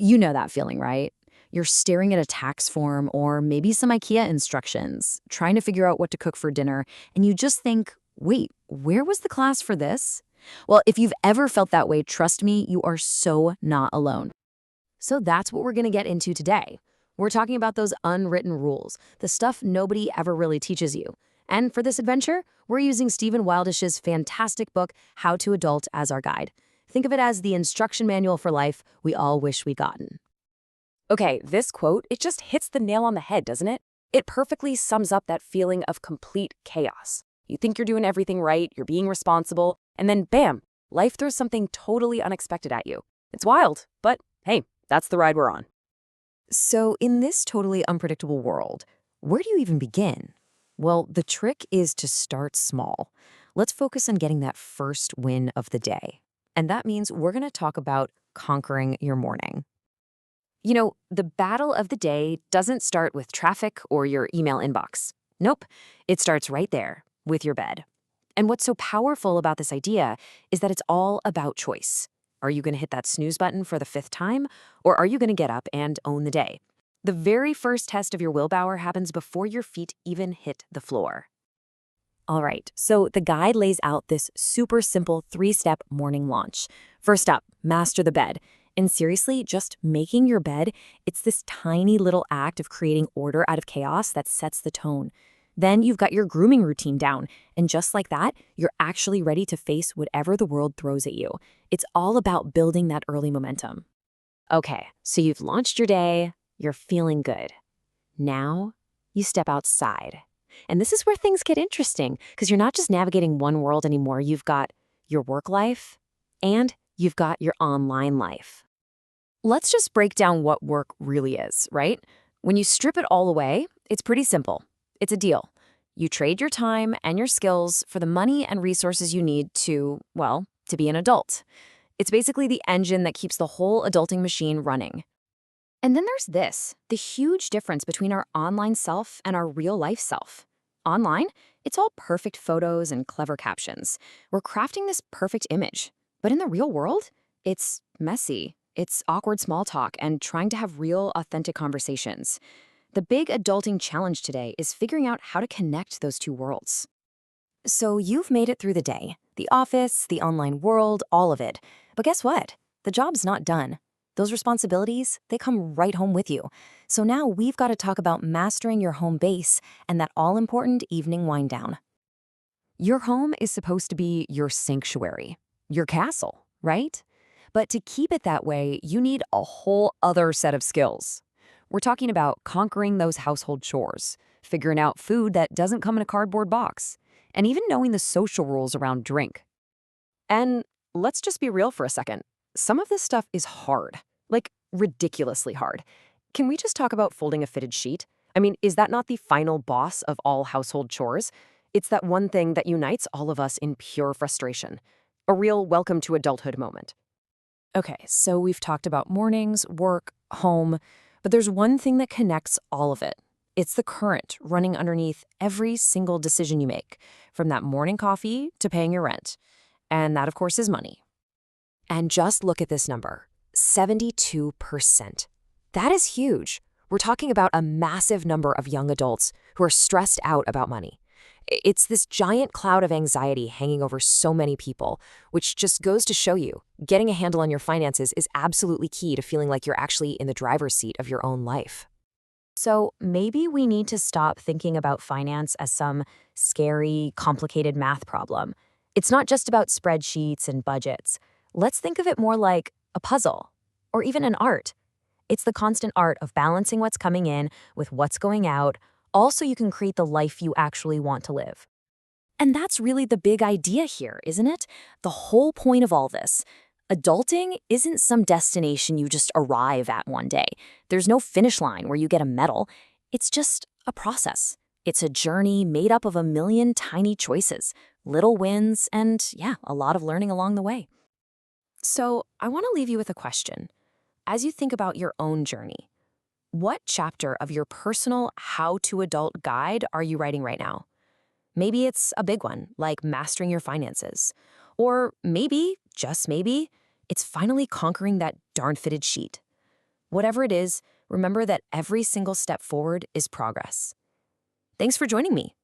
You know that feeling, right? You're staring at a tax form or maybe some IKEA instructions, trying to figure out what to cook for dinner, and you just think, wait, where was the class for this? Well, if you've ever felt that way, trust me, you are so not alone. So that's what we're going to get into today. We're talking about those unwritten rules, the stuff nobody ever really teaches you. And for this adventure, we're using Stephen Wildish's fantastic book, How to Adult, as our guide. Think of it as the instruction manual for life we all wish we'd gotten. Okay, this quote, it just hits the nail on the head, doesn't it? It perfectly sums up that feeling of complete chaos. You think you're doing everything right, you're being responsible, and then bam, life throws something totally unexpected at you. It's wild, but hey, that's the ride we're on. So, in this totally unpredictable world, where do you even begin? Well, the trick is to start small. Let's focus on getting that first win of the day. And that means we're going to talk about conquering your morning. You know, the battle of the day doesn't start with traffic or your email inbox. Nope, it starts right there with your bed. And what's so powerful about this idea is that it's all about choice. Are you going to hit that snooze button for the fifth time, or are you going to get up and own the day? The very first test of your willpower happens before your feet even hit the floor. All right, so the guide lays out this super simple 3-step morning launch. First up, master the bed. And seriously, just making your bed, it's this tiny little act of creating order out of chaos that sets the tone. Then you've got your grooming routine down, and just like that, you're actually ready to face whatever the world throws at you. It's all about building that early momentum. Okay, so you've launched your day, you're feeling good. Now, you step outside. And this is where things get interesting, because you're not just navigating one world anymore. You've got your work life, and you've got your online life. Let's just break down what work really is, right? When you strip it all away, it's pretty simple. It's a deal. You trade your time and your skills for the money and resources you need to, well, to be an adult. It's basically the engine that keeps the whole adulting machine running. And then there's this, the huge difference between our online self and our real life self. Online, it's all perfect photos and clever captions. We're crafting this perfect image. But in the real world, it's messy. It's awkward small talk and trying to have real, authentic conversations. The big adulting challenge today is figuring out how to connect those two worlds. So you've made it through the day, the office, the online world, all of it. But guess what? The job's not done. Those responsibilities, they come right home with you. So now we've got to talk about mastering your home base and that all-important evening wind down. Your home is supposed to be your sanctuary, your castle, right? But to keep it that way, you need a whole other set of skills. We're talking about conquering those household chores, figuring out food that doesn't come in a cardboard box, and even knowing the social rules around drink. And let's just be real for a second. Some of this stuff is hard, like ridiculously hard. Can we just talk about folding a fitted sheet? I mean, is that not the final boss of all household chores? It's that one thing that unites all of us in pure frustration. A real welcome to adulthood moment. Okay, so we've talked about mornings, work, home, but there's one thing that connects all of it. It's the current running underneath every single decision you make, from that morning coffee to paying your rent. And that, of course, is money. And just look at this number, 72%. That is huge. We're talking about a massive number of young adults who are stressed out about money. It's this giant cloud of anxiety hanging over so many people, which just goes to show you, getting a handle on your finances is absolutely key to feeling like you're actually in the driver's seat of your own life. So maybe we need to stop thinking about finance as some scary, complicated math problem. It's not just about spreadsheets and budgets. Let's think of it more like a puzzle, or even an art. It's the constant art of balancing what's coming in with what's going out, all so you can create the life you actually want to live. And that's really the big idea here, isn't it? The whole point of all this. Adulting isn't some destination you just arrive at one day. There's no finish line where you get a medal. It's just a process. It's a journey made up of a million tiny choices, little wins, and yeah, a lot of learning along the way. So I want to leave you with a question. As you think about your own journey, what chapter of your personal How to Adult guide are you writing right now? Maybe it's a big one, like mastering your finances. Or maybe, just maybe, it's finally conquering that darn fitted sheet. Whatever it is, remember that every single step forward is progress. Thanks for joining me.